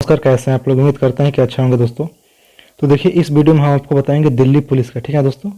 नमस्कार, कैसे हैं आप लोग। उम्मीद करते हैं कि अच्छा होंगे दोस्तों। तो देखिए, इस वीडियो में हम आपको बताएंगे दिल्ली पुलिस का, ठीक है दोस्तों।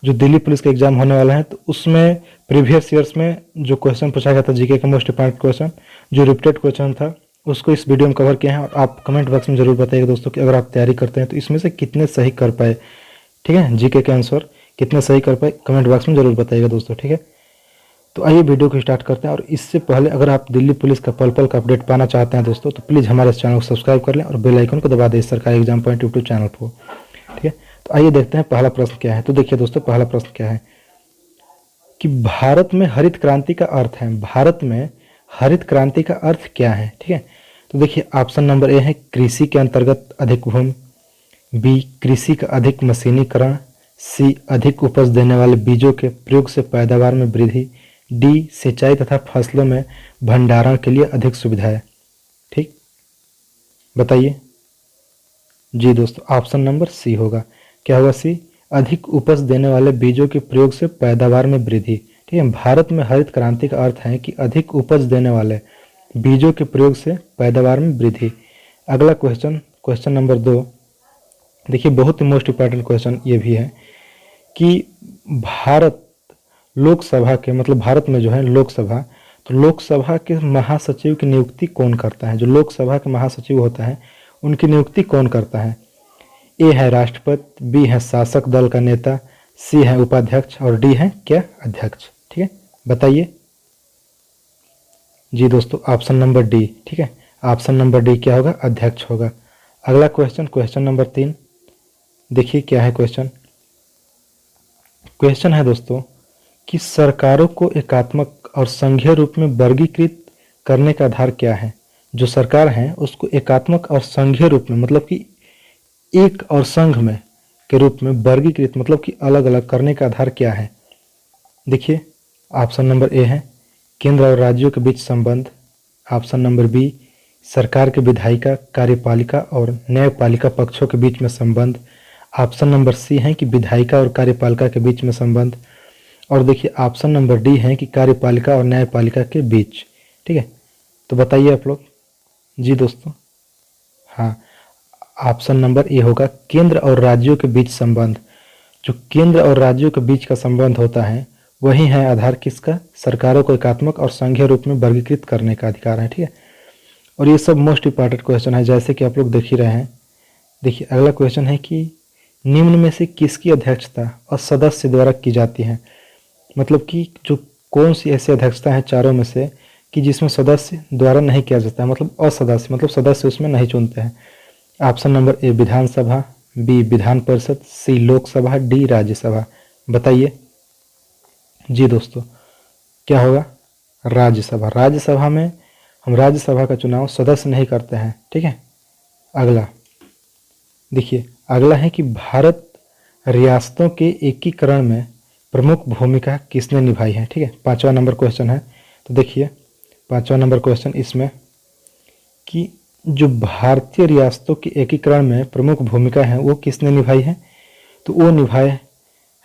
जो दिल्ली पुलिस का एग्जाम होने वाला है, तो उसमें प्रीवियस ईयर्स में जो क्वेश्चन पूछा गया था, जीके का मोस्ट इंपॉर्टेंट क्वेश्चन, जो रिपीटेड क्वेश्चन था, उसको इस वीडियो में कवर किया है। और आप कमेंट बॉक्स में जरूर बताइएगा दोस्तों कि अगर आप तैयारी करते हैं तो इसमें से कितने सही कर पाए, ठीक है। जीके के आंसर कितने सही कर पाए, कमेंट बॉक्स में जरूर बताइएगा दोस्तों, ठीक है। तो आइए वीडियो को स्टार्ट करते हैं। और इससे पहले अगर आप दिल्ली पुलिस का पल पल का अपडेट पाना चाहते हैं दोस्तों, तो प्लीज़ हमारे इस चैनल को सब्सक्राइब कर लें और बेल आइकन को दबा दें सरकारी एग्जाम पॉइंट यूट्यूब चैनल को, ठीक है। तो आइए देखते हैं पहला प्रश्न क्या है। तो देखिए दोस्तों, पहला प्रश्न क्या है कि भारत में हरित क्रांति का अर्थ है। भारत में हरित क्रांति का अर्थ क्या है, ठीक है। तो देखिए, ऑप्शन नंबर ए है कृषि के अंतर्गत अधिक भूमि, बी कृषि का अधिक मशीनीकरण, सी अधिक उपज देने वाले बीजों के प्रयोग से पैदावार में वृद्धि, डी सिंचाई तथा फसलों में भंडारण के लिए अधिक सुविधाएं। ठीक, बताइए जी दोस्तों। ऑप्शन नंबर सी होगा। क्या होगा सी? अधिक उपज देने वाले बीजों के प्रयोग से पैदावार में वृद्धि, ठीक है। भारत में हरित क्रांति का अर्थ है कि अधिक उपज देने वाले बीजों के प्रयोग से पैदावार में वृद्धि। अगला क्वेश्चन, क्वेश्चन नंबर 2। देखिए, बहुत ही मोस्ट इंपॉर्टेंट क्वेश्चन ये भी है कि भारत लोकसभा के, मतलब भारत में जो है लोकसभा, तो लोकसभा के महासचिव की नियुक्ति कौन करता है? जो लोकसभा के महासचिव होता है उनकी नियुक्ति कौन करता है? ए है राष्ट्रपति, बी है शासक दल का नेता, सी है उपाध्यक्ष और डी है क्या? अध्यक्ष, ठीक है। बताइए जी दोस्तों। ऑप्शन नंबर डी, ठीक है। ऑप्शन नंबर डी क्या होगा? अध्यक्ष होगा। अगला क्वेश्चन, क्वेश्चन नंबर 3। देखिए क्या है क्वेश्चन। क्वेश्चन है दोस्तों कि सरकारों को एकात्मक और संघीय रूप में वर्गीकृत करने का आधार क्या है? जो सरकार है उसको एकात्मक और संघीय रूप में, मतलब कि एक और संघ में के रूप में वर्गीकृत, मतलब कि अलग अलग करने का आधार क्या है? देखिए, ऑप्शन नंबर ए है केंद्र और राज्यों के बीच संबंध, ऑप्शन नंबर बी सरकार के विधायिका, कार्यपालिका और न्यायपालिका पक्षों के बीच में संबंध, ऑप्शन नंबर सी है कि विधायिका और कार्यपालिका के बीच में संबंध, और देखिए ऑप्शन नंबर डी है कि कार्यपालिका और न्यायपालिका के बीच, ठीक है। तो बताइए आप लोग जी दोस्तों। हाँ, ऑप्शन नंबर ए होगा केंद्र और राज्यों के बीच संबंध। जो केंद्र और राज्यों के बीच का संबंध होता है वही है आधार किसका? सरकारों को एकात्मक और संघीय रूप में वर्गीकृत करने का अधिकार है, ठीक है। और ये सब मोस्ट इंपॉर्टेंट क्वेश्चन है, जैसे कि आप लोग देख ही रहे हैं। देखिए, अगला क्वेश्चन है कि निम्न में से किसकी अध्यक्षता और सदस्य द्वारा की जाती है? मतलब कि जो कौन सी ऐसी अध्यक्षता है चारों में से कि जिसमें सदस्य द्वारा नहीं किया जाता है, मतलब असदस्य, मतलब सदस्य उसमें नहीं चुनते हैं। ऑप्शन नंबर ए विधानसभा, बी विधान परिषद, सी लोकसभा, डी राज्यसभा। बताइए जी दोस्तों, क्या होगा? राज्यसभा। राज्यसभा में हम राज्यसभा का चुनाव सदस्य नहीं करते हैं, ठीक है। अगला देखिए, अगला है कि भारत रियासतों के एकीकरण में प्रमुख भूमिका किसने निभाई है, ठीक है। 5वां नंबर क्वेश्चन है। तो देखिए 5वां नंबर क्वेश्चन इसमें कि जो भारतीय रियासतों के एकीकरण में प्रमुख भूमिका है वो किसने निभाई है? तो वो निभाए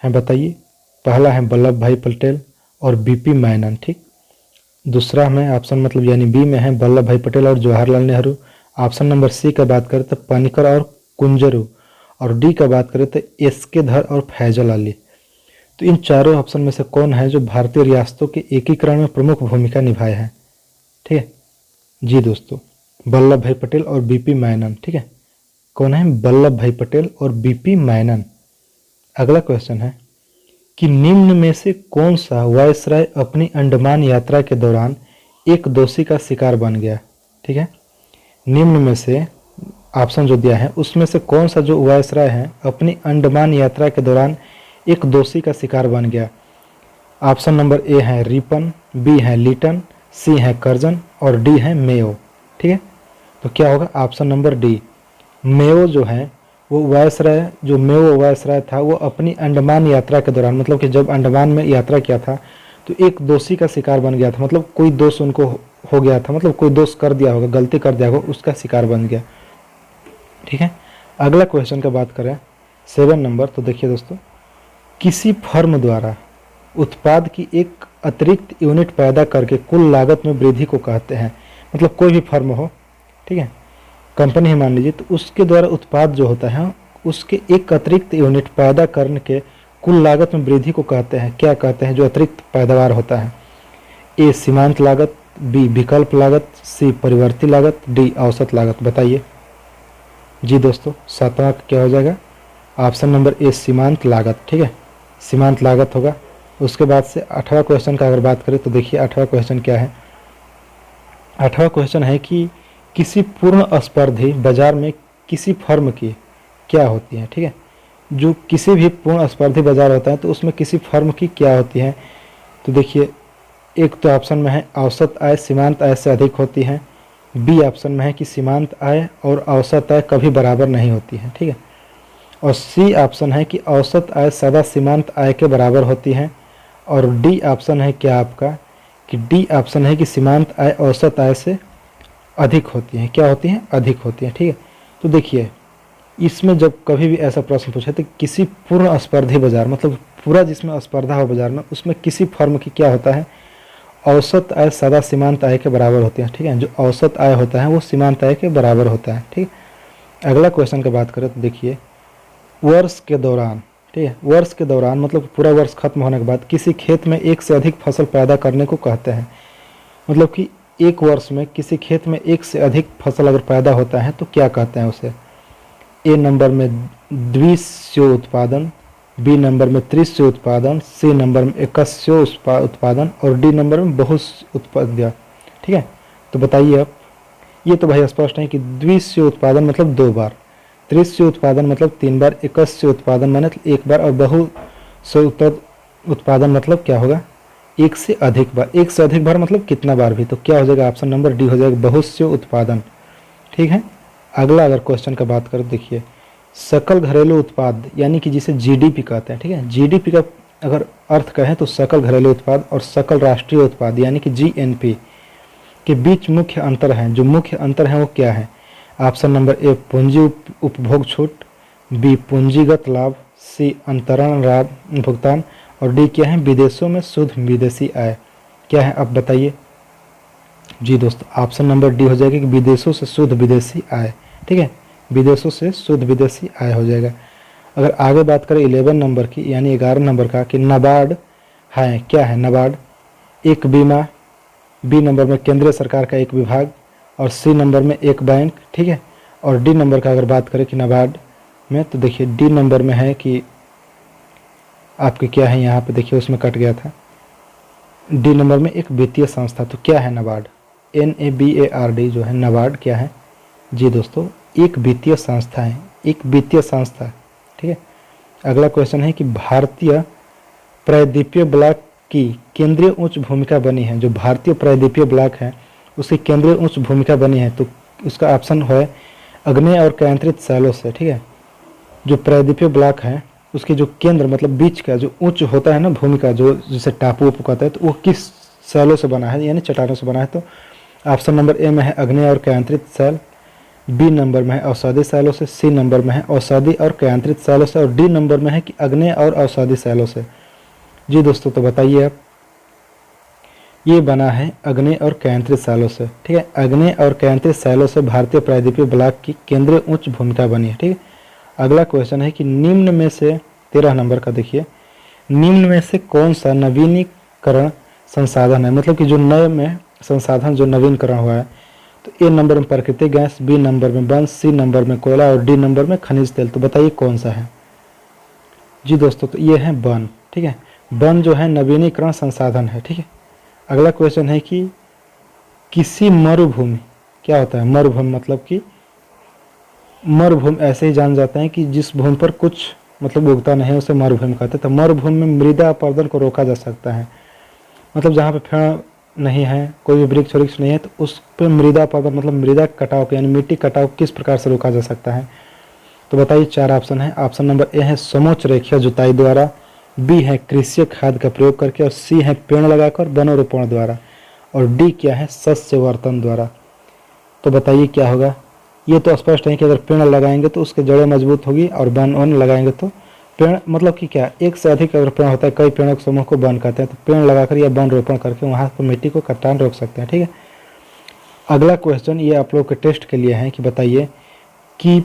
हैं, बताइए। पहला है वल्लभ भाई पटेल और बीपी मैनन, ठीक। दूसरा में ऑप्शन, मतलब यानी बी में है वल्लभ भाई पटेल और Jawaharlal Nehru. Option number C का बात करें तो पनिकर और कुंजरू, और डी का बात करें तो एसके धर और फैजल अली। तो इन चारों ऑप्शन में से कौन है जो भारतीय रियासतों के एकीकरण में प्रमुख भूमिका निभाए हैं? ठीक है जी दोस्तों, वल्लभ भाई पटेल और बीपी मैनन, ठीक है। कौन है? वल्लभ भाई पटेल और बीपी मैनन। अगला क्वेश्चन है कि निम्न में से कौन सा वायसराय अपनी अंडमान यात्रा के दौरान एक दोषी का शिकार बन गया? ठीक है, निम्न में से ऑप्शन जो दिया है उसमें से कौन सा जो वायसराय है अपनी अंडमान यात्रा के दौरान एक दोषी का शिकार बन गया? ऑप्शन नंबर ए है रिपन, बी है लीटन, सी है कर्जन और डी है मेयो, ठीक है। तो क्या होगा? Option number D. मेयो जो है वो वायसराय, जो मेयो वायसराय था वो अपनी अंडमान यात्रा के दौरान, मतलब कि जब अंडमान में यात्रा किया था तो एक दोषी का शिकार बन गया था, मतलब कोई दोष उनको हो गया था, मतलब कोई दोष कर दिया होगा, गलती कर दिया होगा, उसका शिकार बन गया, ठीक है। अगला क्वेश्चन का बात करें 7 नंबर। तो देखिए दोस्तों, किसी फर्म द्वारा उत्पाद की एक अतिरिक्त यूनिट पैदा करके कुल लागत में वृद्धि को कहते हैं। मतलब कोई भी फर्म हो, ठीक है, कंपनी है मान लीजिए, तो उसके द्वारा उत्पाद जो होता है उसके एक अतिरिक्त यूनिट पैदा करने के कुल लागत में वृद्धि को कहते हैं, क्या कहते हैं, जो अतिरिक्त पैदावार होता है। ए सीमांत लागत, बी विकल्प लागत, सी परिवर्ती लागत, डी औसत लागत। बताइए जी दोस्तों, सातवां क्या हो जाएगा, ऑप्शन नंबर ए सीमांत लागत। ठीक है, सीमांत लागत होगा। उसके बाद से 8वां क्वेश्चन का अगर बात करें तो देखिए 8वां क्वेश्चन क्या है। 8वां क्वेश्चन है कि किसी पूर्ण स्पर्धी बाजार में किसी फर्म की क्या होती है। ठीक है, जो किसी भी पूर्ण स्पर्धी बाजार होता है तो उसमें किसी फर्म की क्या होती है। तो देखिए, एक तो ऑप्शन में है औसत आय सीमांत आय से अधिक होती है, बी ऑप्शन में है कि सीमांत आय और औसत आय कभी बराबर नहीं होती है। ठीक है, और सी ऑप्शन है कि औसत आय सदा सीमांत आय के बराबर होती है, और डी ऑप्शन है क्या आपका, कि डी ऑप्शन है कि सीमांत आय औसत आय से अधिक होती है। क्या होती हैं, अधिक होती है। ठीक है, तो देखिए इसमें जब कभी भी ऐसा प्रश्न पूछे तो किसी पूर्ण स्पर्धी बाजार मतलब पूरा जिसमें स्पर्धा हो बाजार में, उसमें किसी फर्म की क्या होता है, औसत आय सदा सीमांत आय के बराबर होती है। ठीक है, जो औसत आय होता है वो सीमांत आय के बराबर होता है। ठीक है, अगला क्वेश्चन की बात करें तो देखिए, वर्ष के दौरान, ठीक है, वर्ष के दौरान मतलब पूरा वर्ष खत्म होने के बाद किसी खेत में एक से अधिक फसल पैदा करने को कहते हैं। मतलब कि एक वर्ष में किसी खेत में एक से अधिक फसल अगर पैदा होता है तो क्या कहते हैं उसे। ए नंबर में द्वितीय उत्पादन, बी नंबर में तृतीय उत्पादन, सी नंबर में एकस्य उत्पादन और डी नंबर में बहु उत्पाद्य। ठीक है, तो बताइए अब, ये तो भाई स्पष्ट है कि द्वितीय उत्पादन मतलब 2 बार, तृतीय उत्पादन मतलब 3 बार, एकस्य उत्पादन मतलब 1 बार और बहु उत्पादन मतलब क्या होगा, 1 से अधिक बार। 1 से अधिक बार मतलब कितना बार भी, तो क्या हो जाएगा, ऑप्शन नंबर डी हो जाएगा, बहुस्य उत्पादन। ठीक है, अगला अगर क्वेश्चन का बात करें देखिए, सकल घरेलू उत्पाद यानी कि जिसे जीडीपी कहते हैं। ठीक है, जीडीपी का अगर अर्थ कहें तो सकल घरेलू उत्पाद और सकल राष्ट्रीय उत्पाद यानी कि जीएनपी के बीच मुख्य अंतर है। जो मुख्य अंतर है वो क्या है, ऑप्शन नंबर ए पूंजी उपभोग छूट, बी पूंजीगत लाभ, सी अंतरण भुगतान और डी क्या है, विदेशों में शुद्ध विदेशी आय। क्या है आप बताइए जी दोस्तों, ऑप्शन नंबर डी हो जाएगा कि विदेशों से शुद्ध विदेशी आय। ठीक है, विदेशों से शुद्ध विदेशी आय हो जाएगा। अगर आगे बात करें 11 नंबर की यानी 11 नंबर का, कि नाबार्ड है, क्या है नाबार्ड, एक बीमा, बी नंबर में केंद्रीय सरकार का एक विभाग और सी नंबर में एक बैंक। ठीक है, और डी नंबर का अगर बात करें कि नाबार्ड में, तो देखिए डी नंबर में है कि आपके क्या है, यहाँ पे देखिए उसमें कट गया था, डी नंबर में एक वित्तीय संस्था। तो क्या है नाबार्ड, NABARD जो है नाबार्ड क्या है जी दोस्तों, एक वित्तीय संस्था है, एक वित्तीय संस्था। ठीक है, अगला क्वेश्चन है कि भारतीय प्रायद्वीपीय ब्लॉक की केंद्रीय उच्च भूमिका बनी है। जो भारतीय प्रायद्वीपीय ब्लॉक है उसकी केंद्रीय उच्च भूमिका बनी है, तो उसका ऑप्शन है अग्नेय और केंद्रित शैलों से। ठीक है, जो प्रायद्वीपीय ब्लॉक है उसके जो केंद्र मतलब बीच का जो उच्च होता है ना भूमिका, जो जिसे टापू उपू कहता है, तो वो किस शैलों से बना है यानी चट्टानों से बना है। तो ऑप्शन नंबर ए में है अग्नेय और केंद्रित शैल, बी नंबर में है औषधि शैलों से, सी नंबर में है औषधि और केंद्रित शैलों से और डी नंबर में है कि अग्नेय और औषधि शैलों से। जी दोस्तों, तो बताइए आप, ये बना है अग्नेय और केंद्रित शैलों से। ठीक है, अग्नेय और केंद्रित शैलों से भारतीय प्रायद्वीपीय ब्लॉक की केंद्रीय उच्च भूमिका बनी है। ठीक है, अगला क्वेश्चन है कि निम्न में से 13 नंबर का देखिए, निम्न में से कौन सा नवीनीकरण संसाधन है, मतलब कि जो नए में संसाधन जो नवीनकरण हुआ है। तो ए नंबर में प्राकृतिक गैस, बी नंबर में वन, सी नंबर में कोयला और डी नंबर में खनिज तेल। तो बताइए कौन सा है जी दोस्तों, तो ये है वन। ठीक है, वन जो है नवीनीकरण संसाधन है। ठीक है, अगला क्वेश्चन है कि किसी मरुभूमि, क्या होता है मरुभूमि, मतलब कि मरुभूमि ऐसे ही जान जाते हैं कि जिस भूमि पर कुछ मतलब उगता नहीं है उसे मरुभूमि कहते हैं। तो मरुभूमि में मृदा अपरदन को रोका जा सकता है, मतलब जहाँ पे पेड़ नहीं है, कोई भी वृक्ष वृक्ष नहीं है, तो उस पर मृदा अपरदन मतलब मृदा कटाव यानी मिट्टी कटाव किस प्रकार से रोका जा सकता है। तो बताइए 4 ऑप्शन है। ऑप्शन नंबर ए है समोच्च रेखीय जुताई द्वारा, बी है कृषि खाद का प्रयोग करके और सी है पेड़ लगाकर वनरोपण द्वारा और डी क्या है सस्यवर्धन द्वारा। तो बताइए क्या होगा, ये तो स्पष्ट है कि अगर पेड़ लगाएंगे तो उसके जड़ें मजबूत होगी और वन लगाएंगे तो पेड़ मतलब कि क्या, एक से अधिक अगर पेड़ होता है, कई पेड़ों के समूह को वन कहते हैं, तो पेड़ लगाकर या वन रोपण करके वहाँ पर मिट्टी को कटान रोक सकते हैं। ठीक है, अगला क्वेश्चन ये आप लोग के टेस्ट के लिए है कि बताइए कि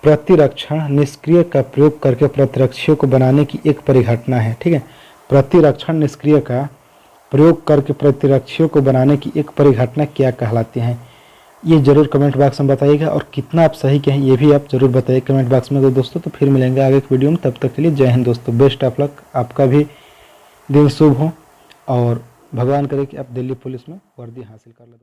प्रतिरक्षण निष्क्रिय का प्रयोग करके प्रतिरक्षियों को बनाने की एक परिघटना है। ठीक है, प्रतिरक्षण निष्क्रिय का प्रयोग करके प्रतिरक्षियों को बनाने की एक परिघटना क्या कहलाती है? ये जरूर कमेंट बॉक्स में बताइएगा और कितना आप सही कहें ये भी आप जरूर बताइए कमेंट बॉक्स में। तो दोस्तों तो फिर मिलेंगे आगे एक वीडियो में, तब तक के लिए जय हिंद दोस्तों, बेस्ट ऑफ लक, आपका भी दिन शुभ हो और भगवान करे कि आप दिल्ली पुलिस में वर्दी हासिल कर लो।